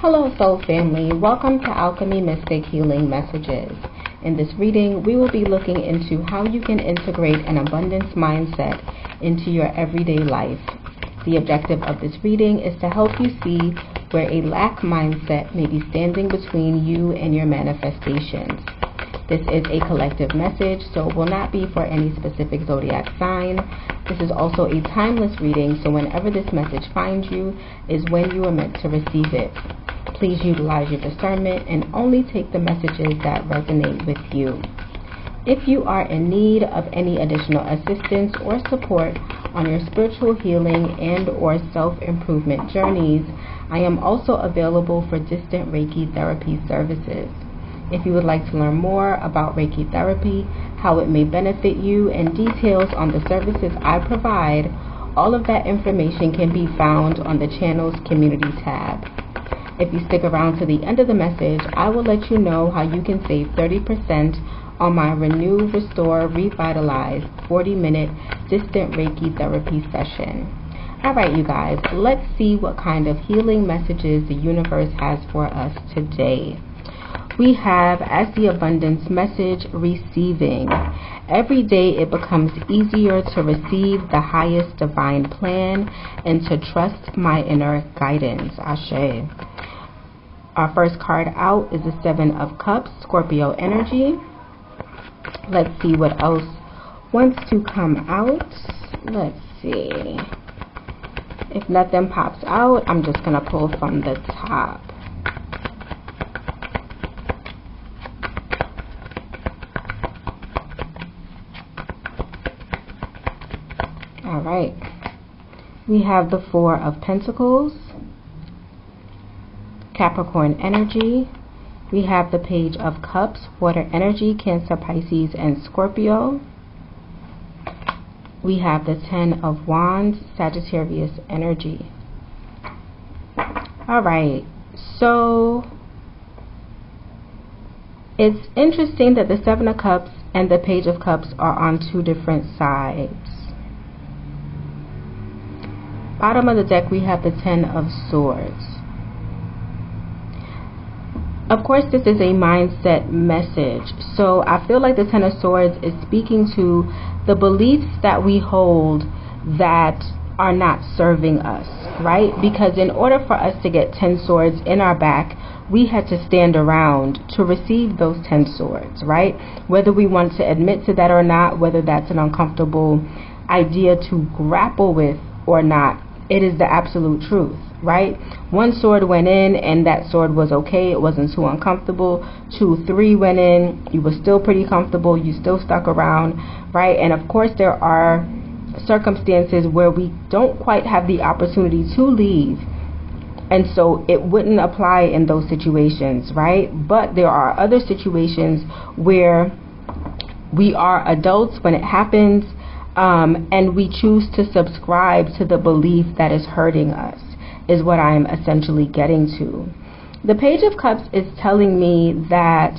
Hello Soul Family, welcome to Alchemy Mystic Healing Messages. In this reading, we will be looking into how you can integrate an abundance mindset into your everyday life. The objective of this reading is to help you see where a lack mindset may be standing between you and your manifestations. This is a collective message, so it will not be for any specific zodiac sign. This is also a timeless reading, so whenever this message finds you is when you are meant to receive it. Please utilize your discernment and only take the messages that resonate with you. If you are in need of any additional assistance or support on your spiritual healing and or self-improvement journeys, I am also available for distant Reiki Therapy services. If you would like to learn more about Reiki Therapy, how it may benefit you, and details on the services I provide, all of that information can be found on the channel's community tab. If you stick around to the end of the message, I will let you know how you can save 30% on my Renew, Restore, Revitalize 40-minute distant Reiki therapy session. Alright, you guys, let's see what kind of healing messages the universe has for us today. We have, as the abundance message, receiving. Every day it becomes easier to receive the highest divine plan and to trust my inner guidance. Ashe. Our first card out is the Seven of Cups, Scorpio energy. Let's see what else wants to come out. Let's see. If nothing pops out, I'm just going to pull from the top. Alright, we have the Four of Pentacles, Capricorn energy. We have the Page of Cups, water energy, Cancer, Pisces, and Scorpio. We have the Ten of Wands, Sagittarius energy. Alright, so it's interesting that the Seven of Cups and the Page of Cups are on two different sides. Bottom of the deck, we have the Ten of Swords. Of course, this is a mindset message. So I feel like the Ten of Swords is speaking to the beliefs that we hold that are not serving us, right? Because in order for us to get 10 swords in our back, we had to stand around to receive those 10 swords, right? Whether we want to admit to that or not, whether that's an uncomfortable idea to grapple with or not, it is the absolute truth, right? One sword went in and that sword was okay. It wasn't too uncomfortable. 2, 3 went in. You were still pretty comfortable. You still stuck around, right? And of course there are circumstances where we don't quite have the opportunity to leave. And so it wouldn't apply in those situations, right? But there are other situations where we are adults when it happens, and we choose to subscribe to the belief that is hurting us, is what I'm essentially getting to. The Page of Cups is telling me that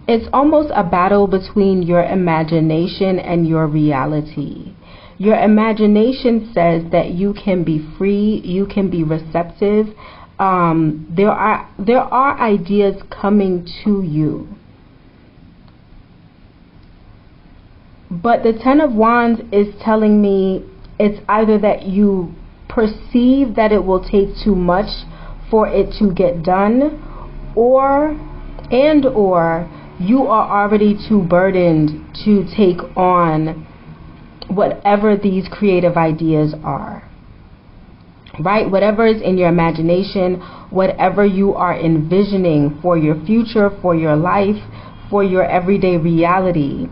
it's almost a battle between your imagination and your reality. Your imagination says that you can be free, you can be receptive. There are ideas coming to you. But the Ten of Wands is telling me it's either that you perceive that it will take too much for it to get done, or you are already too burdened to take on whatever these creative ideas are. Right? Whatever is in your imagination, whatever you are envisioning for your future, for your life, for your everyday reality.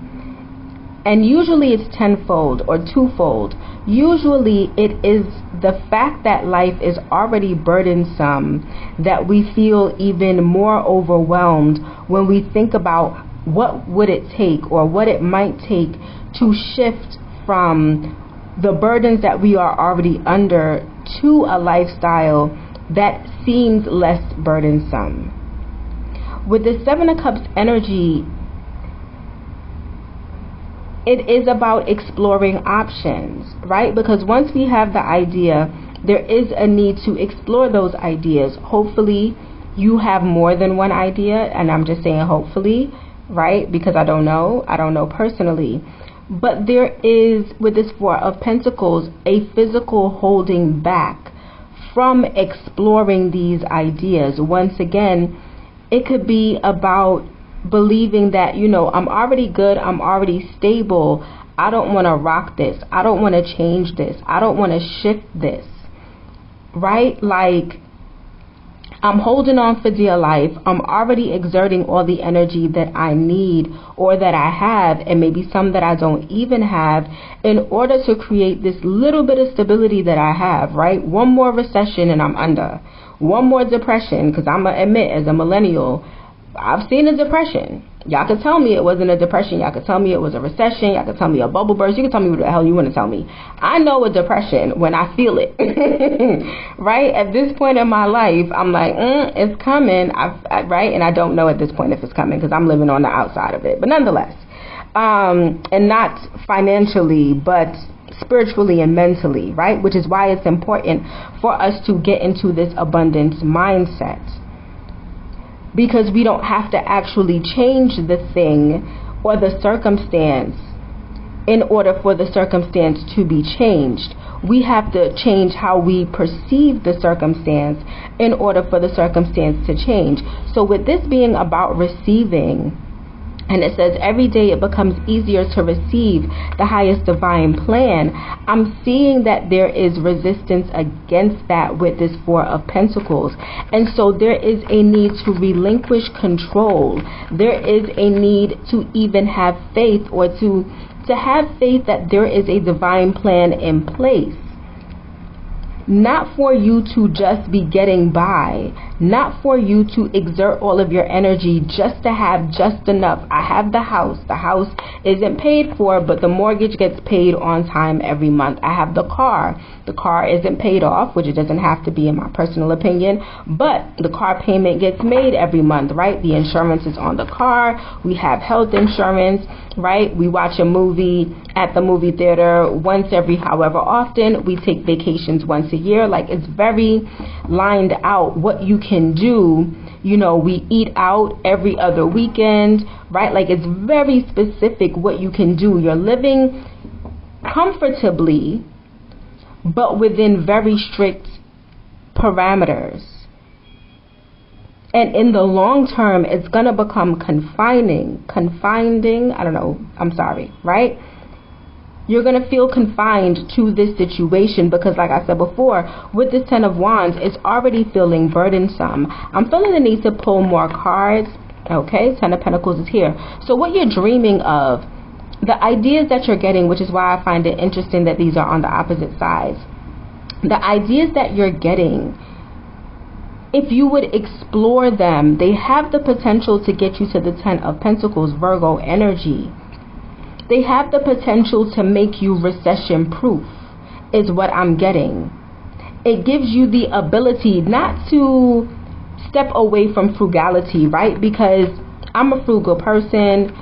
And usually it's tenfold or twofold. Usually it is the fact that life is already burdensome that we feel even more overwhelmed when we think about what would it take or what it might take to shift from the burdens that we are already under to a lifestyle that seems less burdensome. With the Seven of Cups energy, it is about exploring options, right? Because once we have the idea there is a need to explore those ideas. Hopefully you have more than one idea, and I'm just saying hopefully, right? Because I don't know personally. But there is, with this Four of Pentacles, a physical holding back from exploring these ideas. Once again, it could be about believing that, you know, I'm already good, I'm already stable, I don't want to rock this, I don't want to change this, I don't want to shift this, right? Like, I'm holding on for dear life. I'm already exerting all the energy that I need or that I have, and maybe some that I don't even have, in order to create this little bit of stability that I have, right? One more recession and I'm under. One more depression, because I'm going to admit, as a millennial, I've seen a depression. Y'all could tell me it wasn't a depression. Y'all could tell me it was a recession. Y'all could tell me a bubble burst. You can tell me what the hell you want to tell me. I know a depression when I feel it. Right? At this point in my life, I'm like, it's coming. Right? And I don't know at this point if it's coming because I'm living on the outside of it. But nonetheless, and not financially, but spiritually and mentally, right? Which is why it's important for us to get into this abundance mindset. Because we don't have to actually change the thing or the circumstance in order for the circumstance to be changed. We have to change how we perceive the circumstance in order for the circumstance to change. So with this being about receiving, and it says every day it becomes easier to receive the highest divine plan, I'm seeing that there is resistance against that with this Four of Pentacles. And so there is a need to relinquish control. There is a need to even have faith, or to have faith that there is a divine plan in place. Not for you to just be getting by, not for you to exert all of your energy just to have just enough. I have the house isn't paid for, but the mortgage gets paid on time every month. I have the car isn't paid off, which it doesn't have to be in my personal opinion, but the car payment gets made every month, right? The insurance is on the car, we have health insurance, right? We watch a movie at the movie theater once every however often. We take vacations once a year. Like, it's very lined out what you can do. You know, we eat out every other weekend, right? Like, it's very specific what you can do. You're living comfortably, but within very strict parameters. And in the long term, it's going to become confining, right? You're going to feel confined to this situation because, like I said before, with this Ten of Wands, it's already feeling burdensome. I'm feeling the need to pull more cards. Okay, Ten of Pentacles is here. So what you're dreaming of, the ideas that you're getting, which is why I find it interesting that these are on the opposite sides. The ideas that you're getting, if you would explore them, they have the potential to get you to the Ten of Pentacles, Virgo energy. They have the potential to make you recession proof, is what I'm getting. It gives you the ability not to step away from frugality, right? Because I'm a frugal person.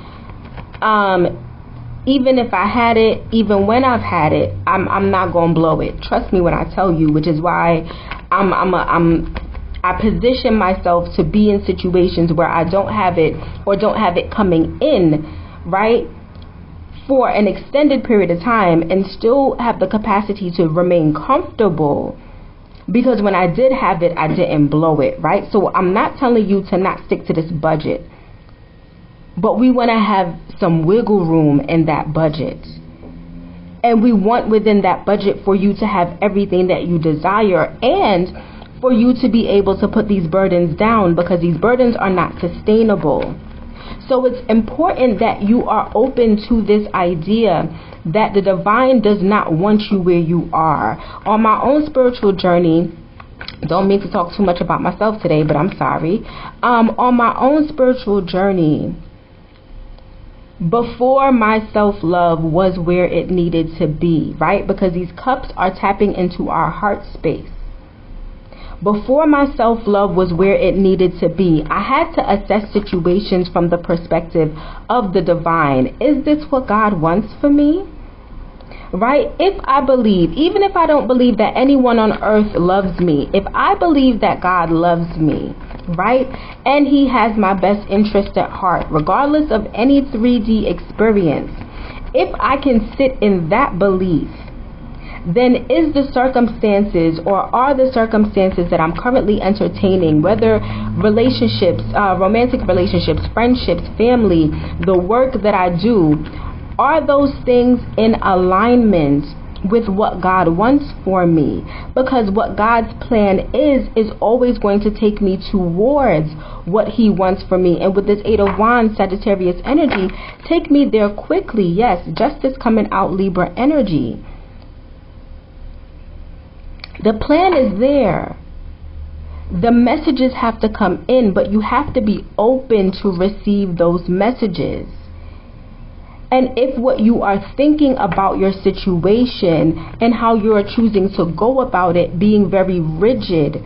Even if I had it, even when I've had it, I'm not gonna blow it. Trust me when I tell you, which is why I position myself to be in situations where I don't have it, or don't have it coming in, right, for an extended period of time, and still have the capacity to remain comfortable, because when I did have it, I didn't blow it, right? So I'm not telling you to not stick to this budget, but we want to have some wiggle room in that budget. And we want within that budget for you to have everything that you desire, and for you to be able to put these burdens down, because these burdens are not sustainable. So it's important that you are open to this idea that the divine does not want you where you are. On my own spiritual journey, don't mean to talk too much about myself today, but I'm sorry. On my own spiritual journey, before my self-love was where it needed to be, right? Because these cups are tapping into our heart space. Before my self-love was where it needed to be, I had to assess situations from the perspective of the divine. Is this what God wants for me? right? If I believe, even if I don't believe that anyone on earth loves me, if I believe that God loves me, right, and he has my best interest at heart, regardless of any 3D experience, if I can sit in that belief, then is the circumstances, or are the circumstances that I'm currently entertaining, whether relationships, romantic relationships, friendships, family, the work that I do, are those things in alignment with what God wants for me? Because what God's plan is always going to take me towards what he wants for me. And with this 8 of Wands, Sagittarius energy, take me there quickly. Yes, justice coming out, Libra energy. The plan is there. The messages have to come in, but you have to be open to receive those messages. And if what you are thinking about your situation and how you are choosing to go about it being very rigid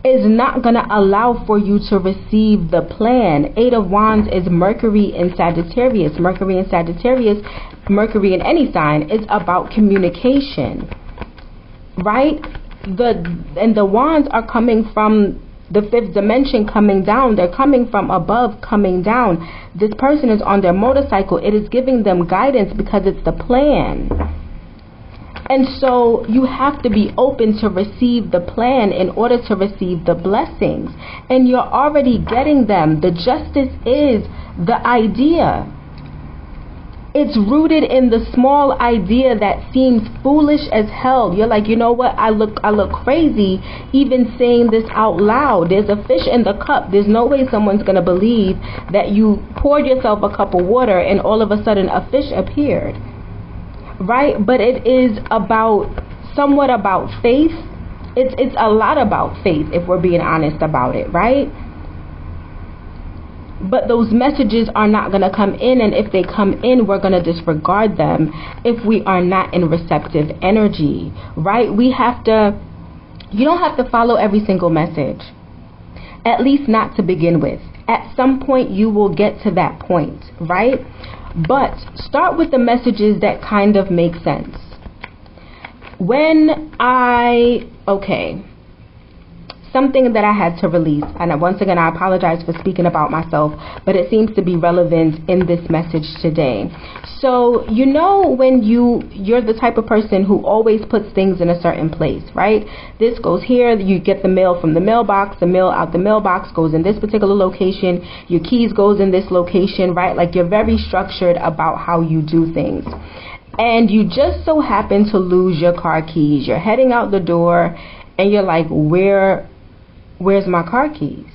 is not going to allow for you to receive the plan. 8 of Wands is Mercury in Sagittarius. Mercury in Sagittarius, Mercury in any sign, is about communication, right? The wands are coming from the 5th dimension, coming down. They're coming from above, coming down. This person is on their motorcycle. It is giving them guidance because it's the plan. And so you have to be open to receive the plan in order to receive the blessings. And you're already getting them. The justice is the idea. It's rooted in the small idea that seems foolish as hell. You're like, you know what? I look crazy even saying this out loud. There's a fish in the cup. There's no way someone's going to believe that you poured yourself a cup of water and all of a sudden a fish appeared. Right? But it is somewhat about faith. It's a lot about faith if we're being honest about it, right? But those messages are not going to come in, and if they come in, we're going to disregard them if we are not in receptive energy, right? You don't have to follow every single message, at least not to begin with. At some point, you will get to that point, right? But start with the messages that kind of make sense. Something that I had to release, and once again I apologize for speaking about myself, but it seems to be relevant in this message today. So you know when you're the type of person who always puts things in a certain place, right? This goes here, you get the mail from the mailbox, the mail out the mailbox goes in this particular location, your keys goes in this location, right? Like you're very structured about how you do things. And you just so happen to lose your car keys. You're heading out the door and you're like, where's my car keys?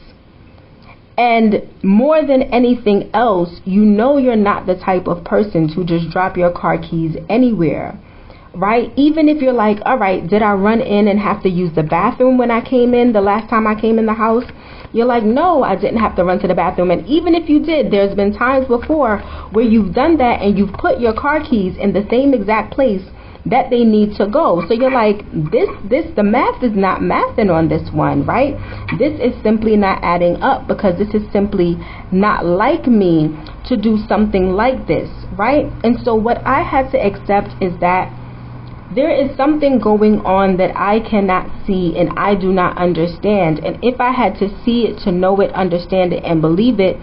And more than anything else, you know you're not the type of person to just drop your car keys anywhere, right? Even if you're like, all right, did I run in and have to use the bathroom when I came in the last time I came in the house? You're like, no, I didn't have to run to the bathroom. And even if you did, there's been times before where you've done that and you've put your car keys in the same exact place that they need to go. So you're like, the math is not mathing on this one, right? This is simply not adding up because this is simply not like me to do something like this, right? And so what I had to accept is that there is something going on that I cannot see and I do not understand. And if I had to see it, to know it, understand it, and believe it,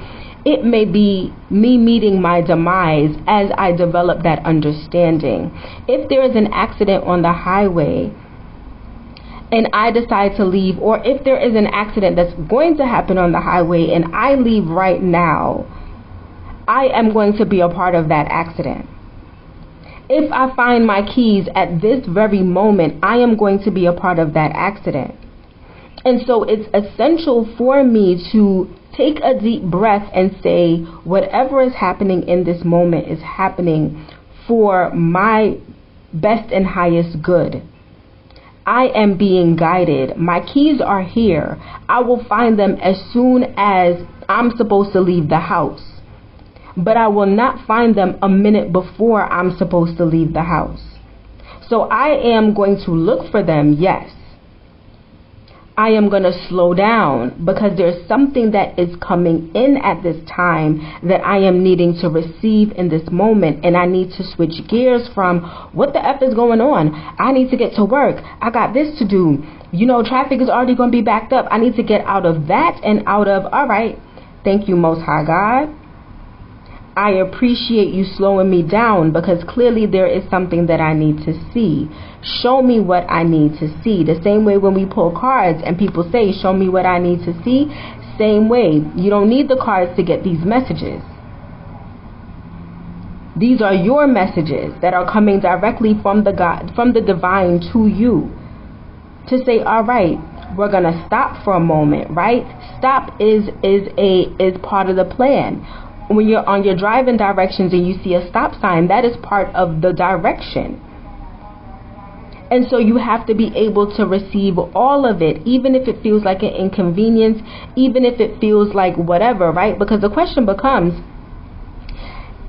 it may be me meeting my demise as I develop that understanding. If there is an accident on the highway and I decide to leave, or if there is an accident that's going to happen on the highway and I leave right now, I am going to be a part of that accident. If I find my keys at this very moment, I am going to be a part of that accident. And so it's essential for me to take a deep breath and say, whatever is happening in this moment is happening for my best and highest good. I am being guided. My keys are here. I will find them as soon as I'm supposed to leave the house. But I will not find them a minute before I'm supposed to leave the house. So I am going to look for them, yes. I am going to slow down because there's something that is coming in at this time that I am needing to receive in this moment. And I need to switch gears from what the F is going on. I need to get to work. I got this to do. Traffic is already going to be backed up. I need to get out of that and out of, all right, thank you, Most High God. I appreciate you slowing me down because clearly there is something that I need to see. Show me what I need to see. The same way when we pull cards and people say, show me what I need to see. Same way. You don't need the cards to get these messages. These are your messages that are coming directly from the God, from the divine to you. To say, all right, we're going to stop for a moment, right? Stop is part of the plan. When you're on your driving directions and you see a stop sign, that is part of the direction. And so you have to be able to receive all of it, even if it feels like an inconvenience, even if it feels like whatever, right? Because the question becomes,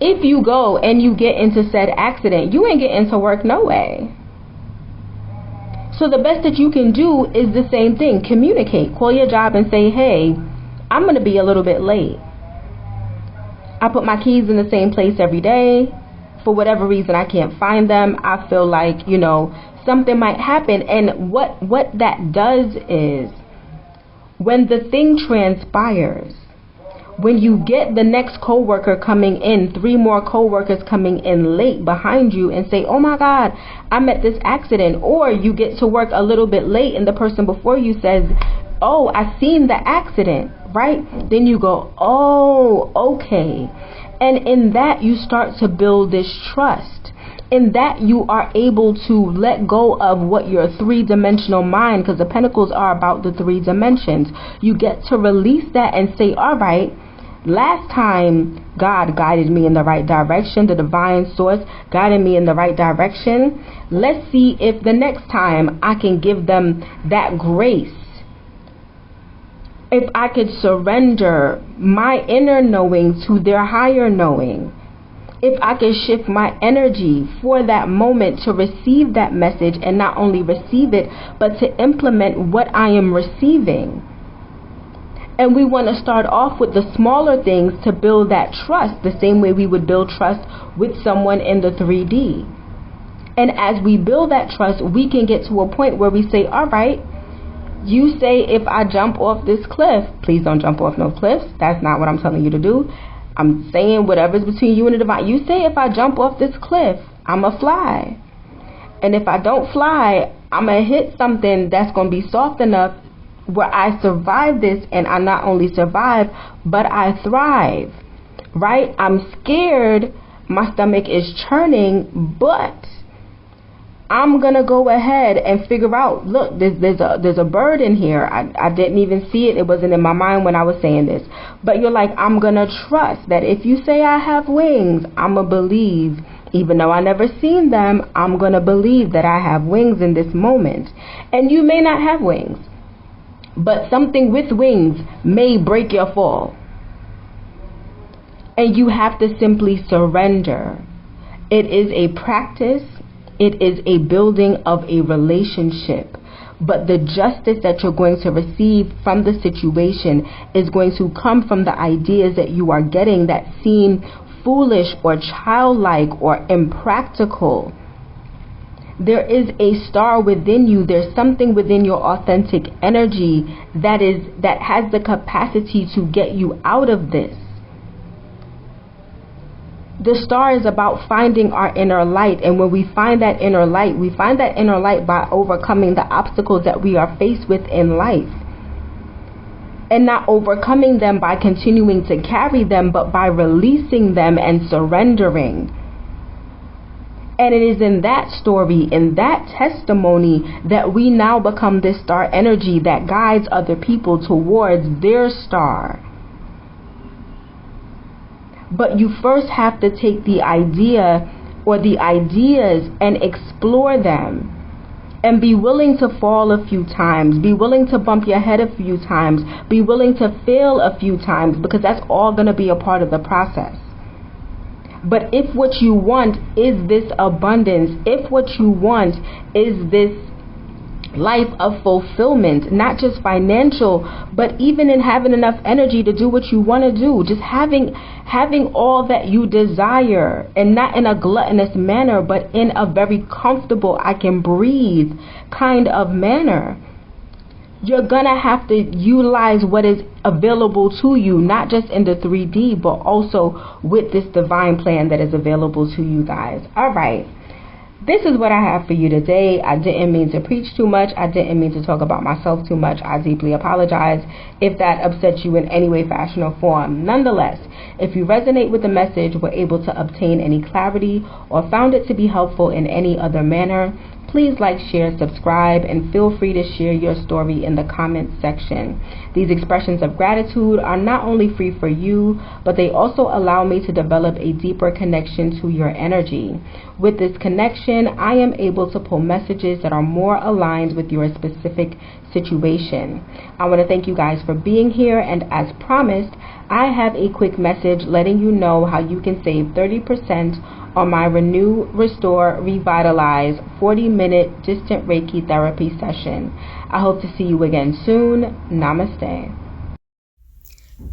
if you go and you get into said accident, you ain't getting to work no way. So the best that you can do is the same thing. Communicate. Call your job and say, hey, I'm going to be a little bit late. I put my keys in the same place every day. For whatever reason, I can't find them. I feel like, something might happen. And what that does is when the thing transpires, when you get the next coworker coming in, 3 more coworkers coming in late behind you and say, oh my God, I'm at this accident. Or you get to work a little bit late and the person before you says, oh, I seen the accident, right? Then you go, oh, okay. And in that, you start to build this trust. In that, you are able to let go of what your 3-dimensional mind, because the pentacles are about the 3 dimensions. You get to release that and say, all right, last time God guided me in the right direction, the divine source guided me in the right direction. Let's see if the next time I can give them that grace. If I could surrender my inner knowing to their higher knowing, if I could shift my energy for that moment to receive that message and not only receive it, but to implement what I am receiving. And we want to start off with the smaller things to build that trust, the same way we would build trust with someone in the 3D. And as we build that trust, we can get to a point where we say, all right, you say if I jump off this cliff, please don't jump off no cliffs. That's not what I'm telling you to do. I'm saying whatever's between you and the divine. You say if I jump off this cliff, I'm going to fly. And if I don't fly, I'm going to hit something that's going to be soft enough where I survive this, and I not only survive, but I thrive, right? I'm scared. My stomach is churning, but I'm going to go ahead and figure out, look, there's a bird in here. I didn't even see it. It wasn't in my mind when I was saying this. But you're like, I'm going to trust that if you say I have wings, I'm going to believe. Even though I never seen them, I'm going to believe that I have wings in this moment. And you may not have wings, but something with wings may break your fall. And you have to simply surrender. It is a practice. It is a building of a relationship. But the justice that you're going to receive from the situation is going to come from the ideas that you are getting that seem foolish or childlike or impractical. There is a star within you. There's something within your authentic energy that has the capacity to get you out of this. The star is about finding our inner light. And when we find that inner light, we find that inner light by overcoming the obstacles that we are faced with in life. And not overcoming them by continuing to carry them, but by releasing them and surrendering. And it is in that story, in that testimony, that we now become this star energy that guides other people towards their star. But you first have to take the idea or the ideas and explore them. And be willing to fall a few times. Be willing to bump your head a few times. Be willing to fail a few times, because that's all going to be a part of the process. But if what you want is this abundance, if what you want is this life of fulfillment, not just financial, but even in having enough energy to do what you want to do, just having all that you desire, and not in a gluttonous manner, but in a very comfortable, I can breathe kind of manner. You're gonna have to utilize what is available to you, not just in the 3D, but also with this divine plan that is available to you guys. All right. This is what I have for you today. I didn't mean to preach too much. I didn't mean to talk about myself too much. I deeply apologize if that upsets you in any way, fashion, or form. Nonetheless, if you resonate with the message, were able to obtain any clarity, or found it to be helpful in any other manner, please like, share, subscribe, and feel free to share your story in the comments section. These expressions of gratitude are not only free for you, but they also allow me to develop a deeper connection to your energy. With this connection, I am able to pull messages that are more aligned with your specific situation. I want to thank you guys for being here, and as promised, I have a quick message letting you know how you can save 30% on my Renew, Restore, Revitalize 40-minute distant Reiki therapy session. I hope to see you again soon. Namaste.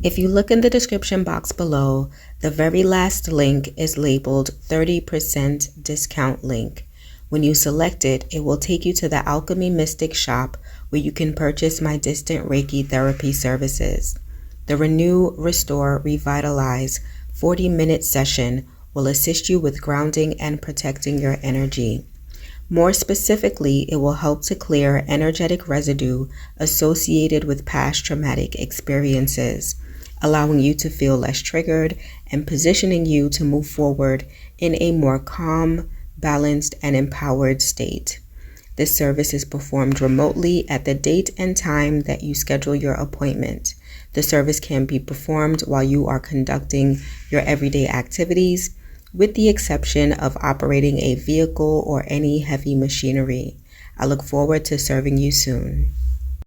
If you look in the description box below, the very last link is labeled 30% discount link. When you select it, it will take you to the Alchemy Mystic shop where you can purchase my distant Reiki therapy services. The Renew, Restore, Revitalize 40-minute session will assist you with grounding and protecting your energy. More specifically, it will help to clear energetic residue associated with past traumatic experiences, allowing you to feel less triggered and positioning you to move forward in a more calm, balanced, and empowered state. This service is performed remotely at the date and time that you schedule your appointment. The service can be performed while you are conducting your everyday activities, with the exception of operating a vehicle or any heavy machinery. I look forward to serving you soon.